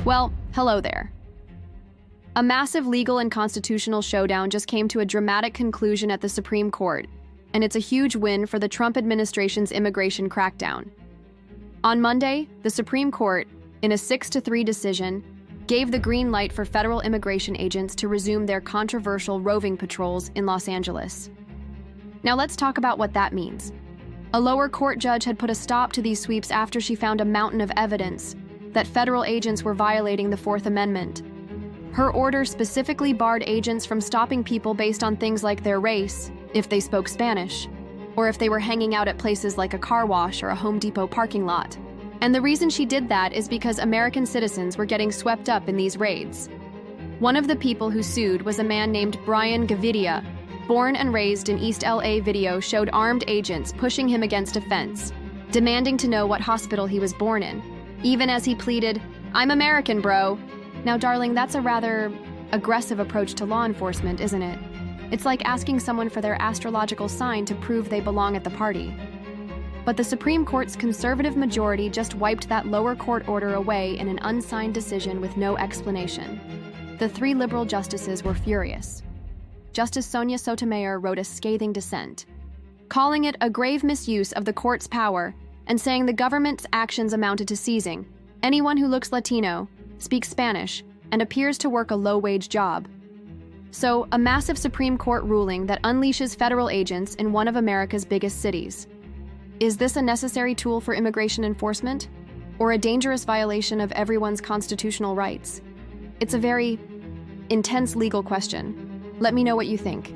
Well, hello there. A massive legal and constitutional showdown just came to a dramatic conclusion at the Supreme Court, and it's a huge win for the Trump administration's immigration crackdown. On Monday, the Supreme Court, in a 6-3 decision, gave the green light for federal immigration agents to resume their controversial roving patrols in Los Angeles. Now let's talk about what that means. A lower court judge had put a stop to these sweeps after she found a mountain of evidence that federal agents were violating the Fourth Amendment. Her order specifically barred agents from stopping people based on things like their race, if they spoke Spanish, or if they were hanging out at places like a car wash or a Home Depot parking lot. And the reason she did that is because American citizens were getting swept up in these raids. One of the people who sued was a man named Brian Gavidia. Born and raised in East LA, video showed armed agents pushing him against a fence, demanding to know what hospital he was born in, even as he pleaded, "I'm American, bro." Now, darling, that's a rather aggressive approach to law enforcement, isn't it? It's like asking someone for their astrological sign to prove they belong at the party. But the Supreme Court's conservative majority just wiped that lower court order away in an unsigned decision with no explanation. The 3 liberal justices were furious. Justice Sonia Sotomayor wrote a scathing dissent, calling it a grave misuse of the court's power and saying the government's actions amounted to seizing anyone who looks Latino, speaks Spanish, and appears to work a low-wage job. So, a massive Supreme Court ruling that unleashes federal agents in one of America's biggest cities. Is this a necessary tool for immigration enforcement, or a dangerous violation of everyone's constitutional rights? It's a very intense legal question. Let me know what you think.